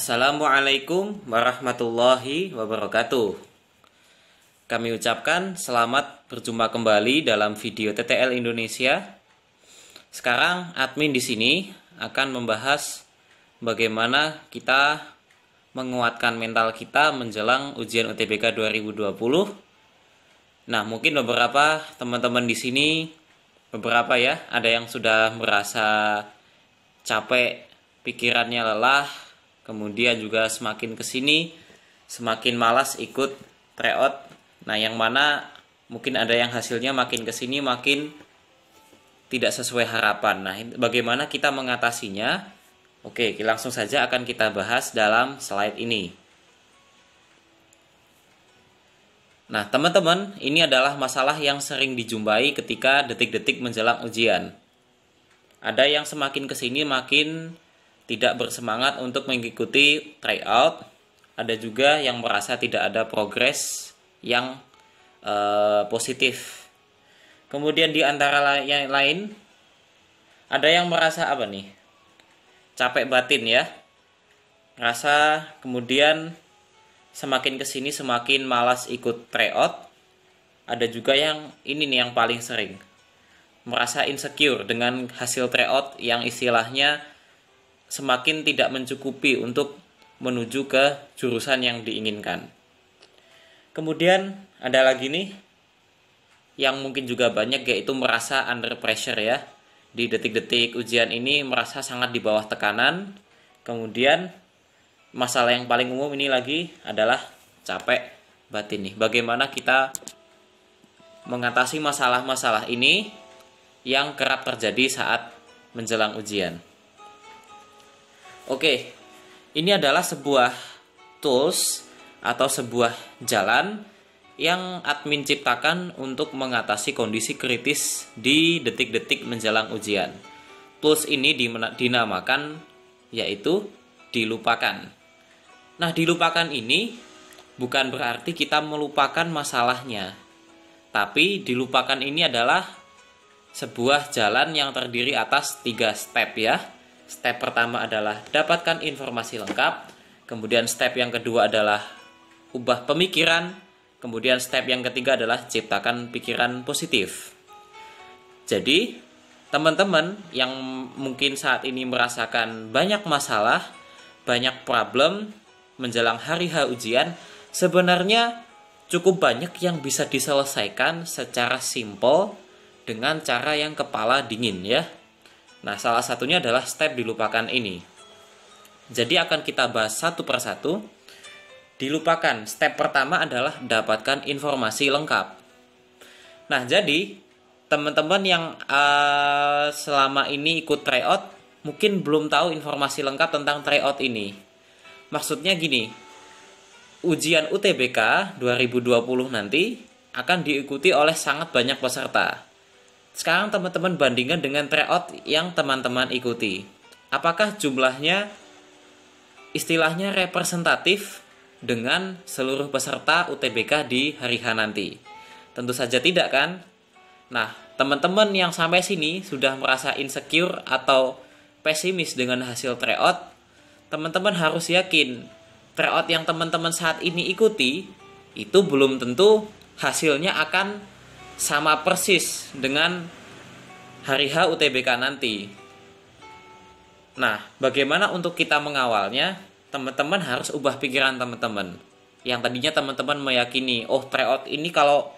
Assalamualaikum warahmatullahi wabarakatuh. Kami ucapkan selamat berjumpa kembali dalam video TTL Indonesia. Sekarang admin di sini akan membahas bagaimana kita menguatkan mental kita menjelang ujian UTBK 2020. Nah, mungkin beberapa teman-teman di sini ada yang sudah merasa capek, pikirannya lelah, kemudian juga semakin kesini semakin malas ikut tryout. Nah, yang mana mungkin ada yang hasilnya makin kesini makin tidak sesuai harapan. Nah, bagaimana kita mengatasinya? Oke, langsung saja akan kita bahas dalam slide ini. Nah, teman-teman, ini adalah masalah yang sering dijumpai ketika detik-detik menjelang ujian. Ada yang semakin kesini makin tidak bersemangat untuk mengikuti tryout. Ada juga yang merasa tidak ada progres yang positif. Kemudian di antara yang lain, ada yang merasa capek batin ya. Rasa kemudian semakin kesini semakin malas ikut tryout. Ada juga yang ini nih yang paling sering, merasa insecure dengan hasil tryout yang istilahnya semakin tidak mencukupi untuk menuju ke jurusan yang diinginkan. Kemudian ada lagi nih yang mungkin juga banyak, yaitu merasa under pressure ya. Di detik-detik ujian ini merasa sangat di bawah tekanan. Kemudian masalah yang paling umum ini lagi adalah capek batin nih. Bagaimana kita mengatasi masalah-masalah ini yang kerap terjadi saat menjelang ujian? Oke, ini adalah sebuah tools atau sebuah jalan yang admin ciptakan untuk mengatasi kondisi kritis di detik-detik menjelang ujian. Tools ini dinamakan yaitu dilupakan. Nah, dilupakan ini bukan berarti kita melupakan masalahnya, tapi dilupakan ini adalah sebuah jalan yang terdiri atas 3 step ya. Step pertama adalah dapatkan informasi lengkap. Kemudian step yang kedua adalah ubah pemikiran. Kemudian step yang ketiga adalah ciptakan pikiran positif. Jadi, teman-teman yang mungkin saat ini merasakan banyak masalah, banyak problem menjelang hari H ujian, sebenarnya cukup banyak yang bisa diselesaikan secara simpel dengan cara yang kepala dingin ya. Nah, salah satunya adalah step dilupakan ini. Jadi akan kita bahas satu persatu. Dilupakan, step pertama adalah dapatkan informasi lengkap. Nah, jadi teman-teman yang selama ini ikut tryout mungkin belum tahu informasi lengkap tentang tryout ini. Maksudnya gini, ujian UTBK 2020 nanti akan diikuti oleh sangat banyak peserta. Sekarang teman-teman bandingkan dengan tryout yang teman-teman ikuti. Apakah jumlahnya istilahnya representatif dengan seluruh peserta UTBK di hari H nanti? Tentu saja tidak kan? Nah, teman-teman yang sampai sini sudah merasa insecure atau pesimis dengan hasil tryout, teman-teman harus yakin tryout yang teman-teman saat ini ikuti itu belum tentu hasilnya akan sama persis dengan hari H UTBK nanti. Nah, bagaimana untuk kita mengawalnya? Teman-teman harus ubah pikiran teman-teman. Yang tadinya teman-teman meyakini, tryout ini kalau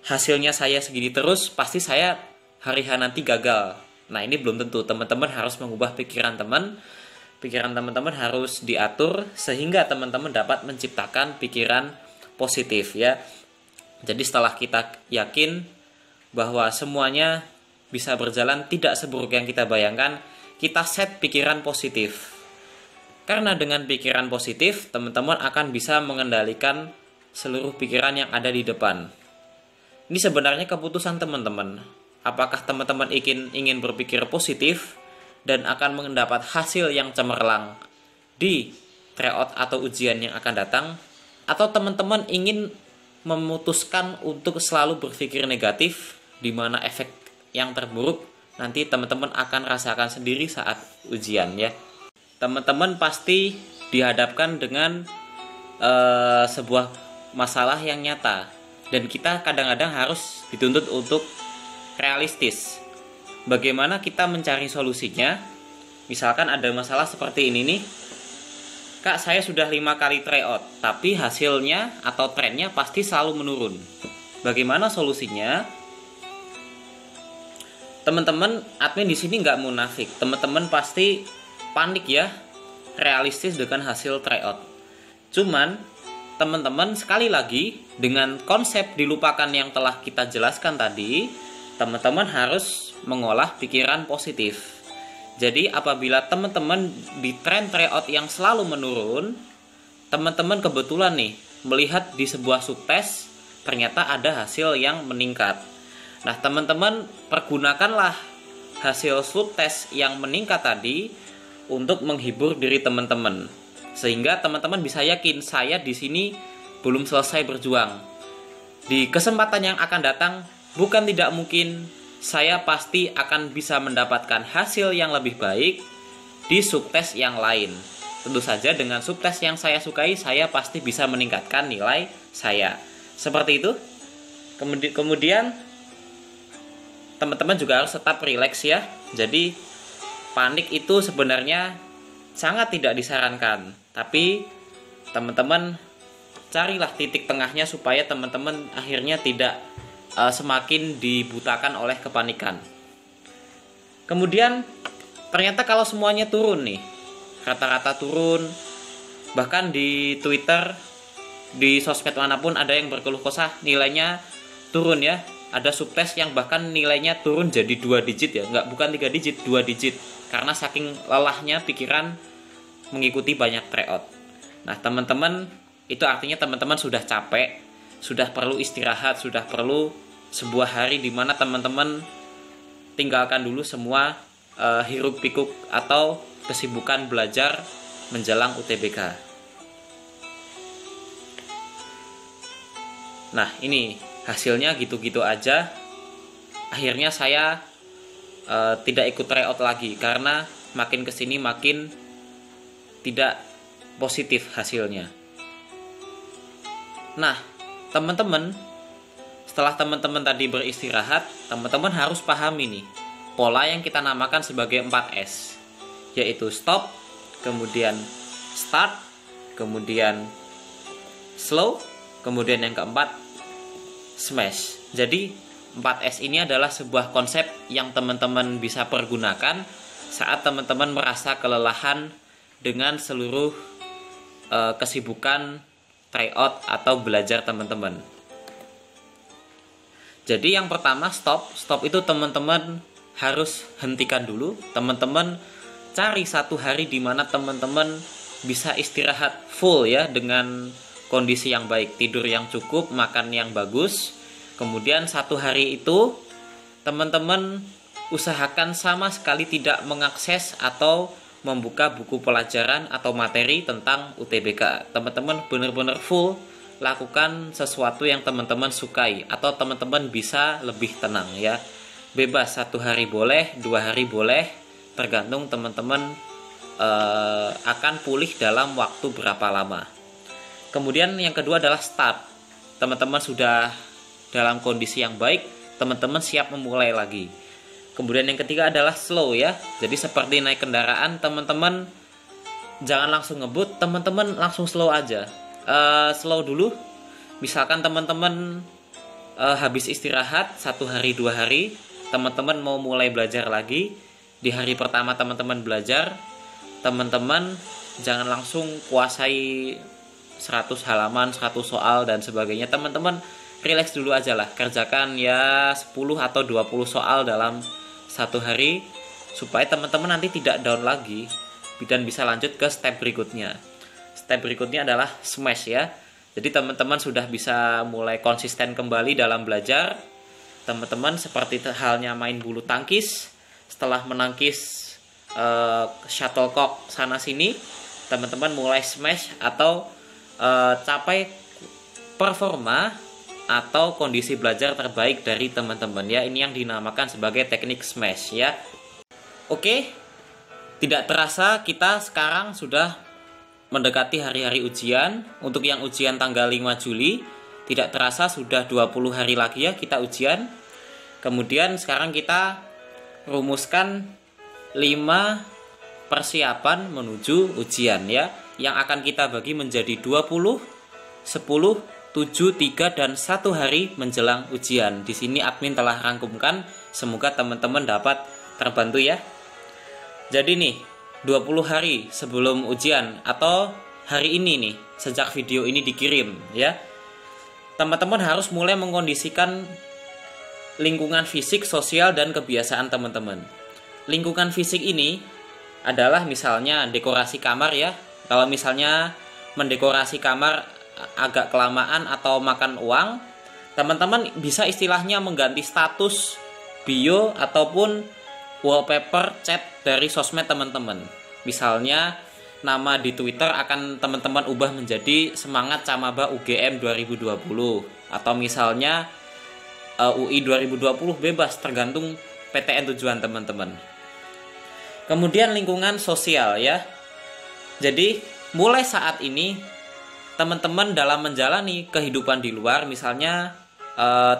hasilnya saya segini terus, pasti saya hari H nanti gagal. Nah, ini belum tentu. Teman-teman harus mengubah pikiran teman. Pikiran teman-teman harus diatur sehingga teman-teman dapat menciptakan pikiran positif ya. Jadi setelah kita yakin bahwa semuanya bisa berjalan tidak seburuk yang kita bayangkan, kita set pikiran positif. Karena dengan pikiran positif, teman-teman akan bisa mengendalikan seluruh pikiran yang ada di depan. Ini sebenarnya keputusan teman-teman. Apakah teman-teman ingin berpikir positif dan akan mendapat hasil yang cemerlang di tryout atau ujian yang akan datang, atau teman-teman ingin memutuskan untuk selalu berpikir negatif, di mana efek yang terburuk nanti teman-teman akan rasakan sendiri saat ujian ya. Teman-teman pasti dihadapkan dengan sebuah masalah yang nyata, dan kita kadang-kadang harus dituntut untuk realistis. Bagaimana kita mencari solusinya? Misalkan ada masalah seperti ini nih, Kak, saya sudah 5 kali tryout, tapi hasilnya atau trennya pasti selalu menurun. Bagaimana solusinya? Teman-teman admin di sini nggak munafik. Teman-teman pasti panik ya, realistis dengan hasil tryout. Cuman teman-teman sekali lagi dengan konsep dilupakan yang telah kita jelaskan tadi, teman-teman harus mengolah pikiran positif. Jadi apabila teman-teman di tren tryout yang selalu menurun, teman-teman kebetulan nih melihat di sebuah subtes ternyata ada hasil yang meningkat. Nah, teman-teman pergunakanlah hasil subtes yang meningkat tadi untuk menghibur diri teman-teman, sehingga teman-teman bisa yakin saya di sini belum selesai berjuang. Di kesempatan yang akan datang, bukan tidak mungkin saya pasti akan bisa mendapatkan hasil yang lebih baik di subtes yang lain. Tentu saja dengan subtes yang saya sukai, saya pasti bisa meningkatkan nilai saya. Seperti itu. Kemudian teman-teman juga harus tetap rileks ya. Jadi panik itu sebenarnya sangat tidak disarankan. Tapi teman-teman carilah titik tengahnya supaya teman-teman akhirnya tidak semakin dibutakan oleh kepanikan. Kemudian ternyata kalau semuanya turun nih, rata-rata turun, bahkan di Twitter, di sosmed manapun ada yang berkeluh kesah nilainya turun ya. Ada subtes yang bahkan nilainya turun jadi 2 digit ya, bukan 3 digit, 2 digit, karena saking lelahnya pikiran mengikuti banyak tryout. Nah teman-teman, itu artinya teman-teman sudah capek, sudah perlu istirahat, sudah perlu sebuah hari di mana teman-teman tinggalkan dulu semua hiruk pikuk atau kesibukan belajar menjelang UTBK. Nah, ini hasilnya gitu-gitu aja. Akhirnya saya tidak ikut tryout lagi karena makin kesini makin tidak positif hasilnya. Nah, teman-teman, setelah teman-teman tadi beristirahat, teman-teman harus pahami nih pola yang kita namakan sebagai 4S, yaitu stop, kemudian start, kemudian slow, kemudian yang keempat smash. Jadi 4S ini adalah sebuah konsep yang teman-teman bisa pergunakan saat teman-teman merasa kelelahan dengan seluruh kesibukan tryout atau belajar teman-teman. Jadi yang pertama stop itu teman-teman harus hentikan dulu. Teman-teman cari satu hari di mana teman-teman bisa istirahat full ya, dengan kondisi yang baik, tidur yang cukup, makan yang bagus. Kemudian satu hari itu teman-teman usahakan sama sekali tidak mengakses atau membuka buku pelajaran atau materi tentang UTBK. Teman-teman benar-benar full lakukan sesuatu yang teman-teman sukai, atau teman-teman bisa lebih tenang ya. Bebas, 1 hari boleh, 2 hari boleh, tergantung teman-teman akan pulih dalam waktu berapa lama. Kemudian yang kedua adalah start. Teman-teman sudah dalam kondisi yang baik, teman-teman siap memulai lagi. Kemudian yang ketiga adalah slow ya. Jadi seperti naik kendaraan, teman-teman jangan langsung ngebut, teman-teman langsung slow aja. Slow dulu. Misalkan teman-teman habis istirahat 1 hari 2 hari, teman-teman mau mulai belajar lagi. Di hari pertama teman-teman belajar, teman-teman jangan langsung kuasai 100 halaman, 100 soal dan sebagainya. Teman-teman relax dulu aja lah, kerjakan ya 10 atau 20 soal dalam 1 hari, supaya teman-teman nanti tidak down lagi dan bisa lanjut ke step berikutnya. Step berikutnya adalah smash ya. Jadi teman-teman sudah bisa mulai konsisten kembali dalam belajar. Teman-teman seperti halnya main bulu tangkis, setelah menangkis shuttlecock sana sini, teman-teman mulai smash atau capai performa atau kondisi belajar terbaik dari teman-teman ya. Ini yang dinamakan sebagai teknik smash ya. Oke, tidak terasa kita sekarang sudah mendekati hari-hari ujian. Untuk yang ujian tanggal 5 Juli, tidak terasa sudah 20 hari lagi ya kita ujian. Kemudian sekarang kita rumuskan 5 persiapan menuju ujian ya, yang akan kita bagi menjadi 20, 10, 7, 3, dan 1 hari menjelang ujian. Di sini admin telah rangkumkan, semoga teman-teman dapat terbantu ya. Jadi nih, 20 hari sebelum ujian atau hari ini nih, sejak video ini dikirim ya, teman-teman harus mulai mengkondisikan lingkungan fisik, sosial, dan kebiasaan teman-teman. Lingkungan fisik ini adalah misalnya dekorasi kamar ya. Kalau misalnya mendekorasi kamar agak kelamaan atau makan uang, teman-teman bisa istilahnya mengganti status, bio, ataupun wallpaper chat dari sosmed teman-teman. Misalnya nama di Twitter akan teman-teman ubah menjadi Semangat Camaba UGM 2020, atau misalnya UI 2020, bebas tergantung PTN tujuan teman-teman. Kemudian lingkungan sosial ya. Jadi mulai saat ini teman-teman dalam menjalani kehidupan di luar, misalnya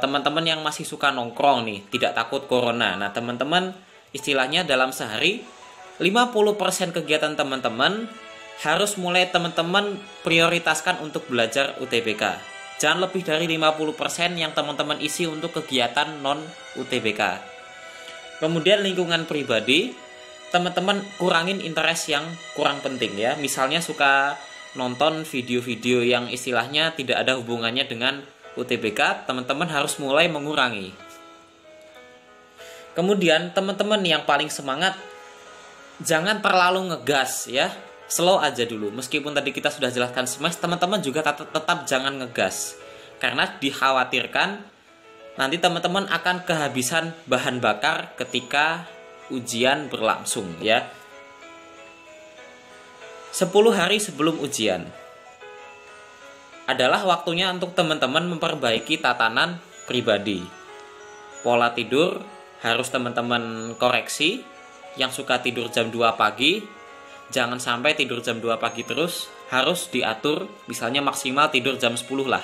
teman-teman yang masih suka nongkrong nih, tidak takut corona. Nah, teman-teman istilahnya dalam sehari 50% kegiatan teman-teman harus mulai teman-teman prioritaskan untuk belajar UTBK. Jangan lebih dari 50% yang teman-teman isi untuk kegiatan non UTBK. Kemudian lingkungan pribadi, teman-teman kurangin interest yang kurang penting ya. Misalnya suka nonton video-video yang istilahnya tidak ada hubungannya dengan UTBK, teman-teman harus mulai mengurangi. Kemudian teman-teman yang paling semangat, jangan terlalu ngegas ya, slow aja dulu. Meskipun tadi kita sudah jelaskan smash, teman-teman juga tetap jangan ngegas, karena dikhawatirkan nanti teman-teman akan kehabisan bahan bakar ketika ujian berlangsung ya. 10 hari sebelum ujian adalah waktunya untuk teman-teman memperbaiki tatanan pribadi. Pola tidur harus teman-teman koreksi. Yang suka tidur jam 2 pagi, jangan sampai tidur jam 2 pagi terus, harus diatur, misalnya maksimal tidur jam 10 lah.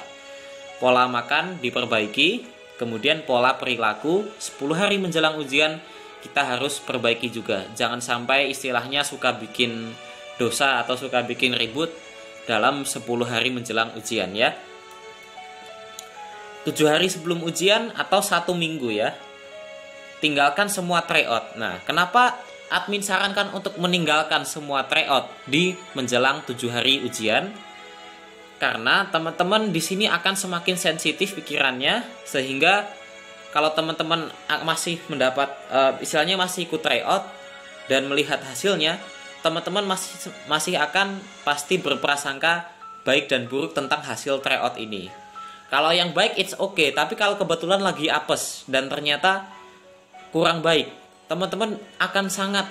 Pola makan diperbaiki, kemudian pola perilaku 10 hari menjelang ujian kita harus perbaiki juga. Jangan sampai istilahnya suka bikin dosa atau suka bikin ribut dalam 10 hari menjelang ujian ya. 7 hari sebelum ujian atau 1 minggu ya, tinggalkan semua tryout. Nah, kenapa admin sarankan untuk meninggalkan semua tryout di menjelang 7 hari ujian? Karena teman-teman di sini akan semakin sensitif pikirannya, sehingga kalau teman-teman masih mendapat istilahnya masih ikut tryout dan melihat hasilnya, teman-teman masih akan pasti berprasangka baik dan buruk tentang hasil tryout ini. Kalau yang baik it's okay, tapi kalau kebetulan lagi apes dan ternyata kurang baik, teman-teman akan sangat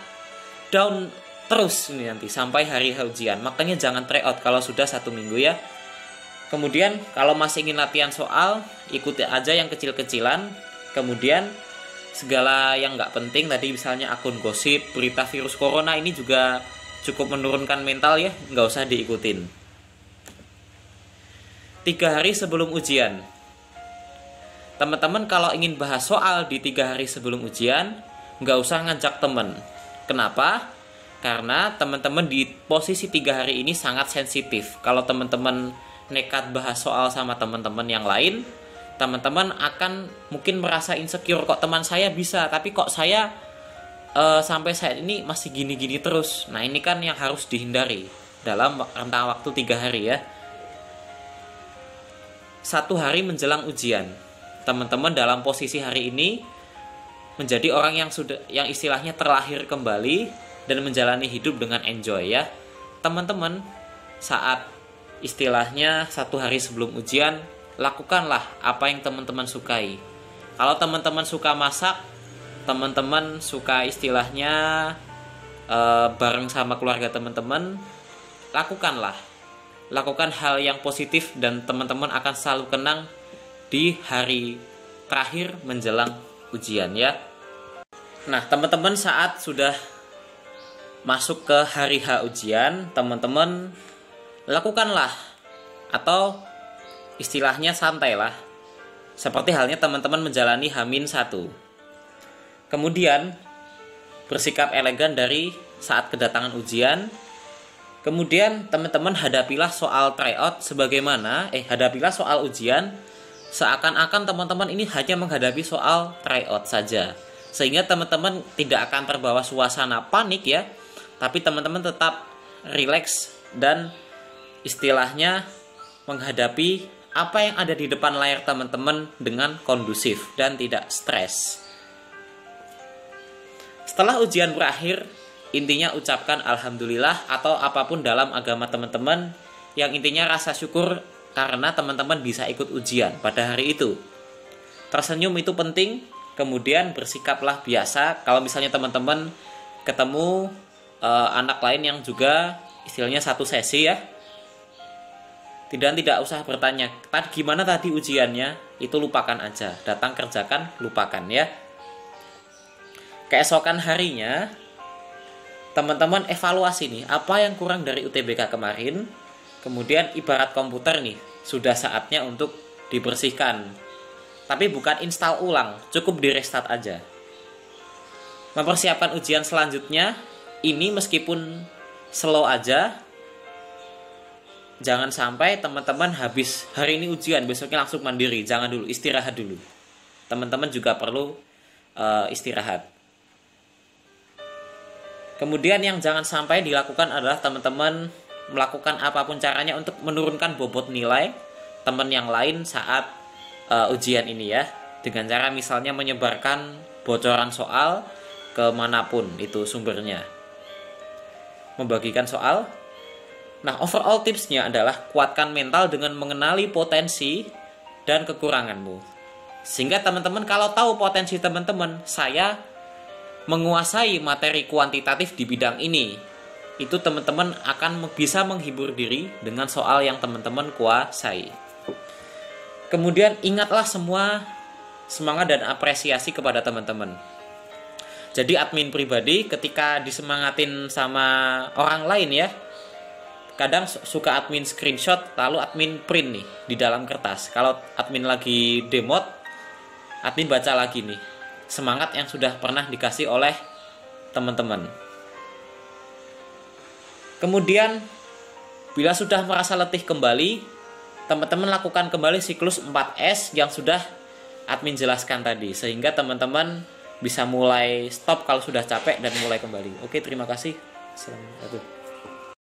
down terus ini nanti sampai hari ujian. Makanya jangan tryout kalau sudah 1 minggu ya. Kemudian kalau masih ingin latihan soal, ikuti aja yang kecil-kecilan. Kemudian segala yang nggak penting tadi, misalnya akun gosip, berita virus corona, ini juga cukup menurunkan mental ya, nggak usah diikutin. 3 hari sebelum ujian, teman-teman kalau ingin bahas soal di 3 hari sebelum ujian, nggak usah ngajak teman. Kenapa? Karena teman-teman di posisi 3 hari ini sangat sensitif. Kalau teman-teman nekat bahas soal sama teman-teman yang lain, teman-teman akan mungkin merasa insecure, kok teman saya bisa, tapi kok saya sampai saat ini masih gini-gini terus. Nah, ini kan yang harus dihindari dalam rentang waktu 3 hari ya. 1 hari menjelang ujian, teman-teman dalam posisi hari ini menjadi orang yang istilahnya terlahir kembali dan menjalani hidup dengan enjoy ya. Teman-teman saat istilahnya 1 hari sebelum ujian, lakukanlah apa yang teman-teman sukai. Kalau teman-teman suka masak, teman-teman suka istilahnya bareng sama keluarga teman-teman, lakukan hal yang positif dan teman-teman akan selalu kenang di hari terakhir menjelang ujian ya. Nah, teman-teman saat sudah masuk ke hari H ujian, teman-teman lakukanlah, atau istilahnya santailah, seperti halnya teman-teman menjalani H-1. Kemudian bersikap elegan dari saat kedatangan ujian. Kemudian teman-teman hadapilah soal tryout hadapilah soal ujian seakan-akan teman-teman ini hanya menghadapi soal tryout saja, sehingga teman-teman tidak akan terbawa suasana panik ya, tapi teman-teman tetap rileks dan istilahnya menghadapi apa yang ada di depan layar teman-teman dengan kondusif dan tidak stres. Setelah ujian berakhir, intinya ucapkan alhamdulillah atau apapun dalam agama teman-teman, yang intinya rasa syukur karena teman-teman bisa ikut ujian pada hari itu. Tersenyum itu penting, kemudian bersikaplah biasa. Kalau misalnya teman-teman ketemu anak lain yang juga istilahnya satu sesi ya, tidak usah bertanya, gimana tadi ujiannya, itu lupakan aja, datang kerjakan, lupakan ya. Keesokan harinya teman-teman evaluasi nih, apa yang kurang dari UTBK kemarin. Kemudian ibarat komputer nih, sudah saatnya untuk dibersihkan. Tapi bukan install ulang, cukup di restart aja. Mempersiapkan ujian selanjutnya, ini meskipun slow aja, jangan sampai teman-teman habis hari ini ujian, besoknya langsung mandiri. Jangan dulu, istirahat dulu. Teman-teman juga perlu istirahat. Kemudian yang jangan sampai dilakukan adalah teman-teman melakukan apapun caranya untuk menurunkan bobot nilai teman yang lain saat ujian ini ya. Dengan cara misalnya menyebarkan bocoran soal kemanapun itu sumbernya. Membagikan soal. Nah, overall tipsnya adalah kuatkan mental dengan mengenali potensi dan kekuranganmu. Sehingga teman-teman kalau tahu potensi teman-teman, saya menguasai materi kuantitatif di bidang ini, itu teman-teman akan bisa menghibur diri dengan soal yang teman-teman kuasai. Kemudian ingatlah semua semangat dan apresiasi kepada teman-teman. Jadi admin pribadi ketika disemangatin sama orang lain ya, kadang suka admin screenshot lalu admin print nih di dalam kertas. Kalau admin lagi demot, admin baca lagi nih semangat yang sudah pernah dikasih oleh teman-teman. Kemudian bila sudah merasa letih kembali, teman-teman lakukan kembali siklus 4S yang sudah admin jelaskan tadi, sehingga teman-teman bisa mulai stop kalau sudah capek dan mulai kembali. Oke, terima kasih. Assalamualaikum.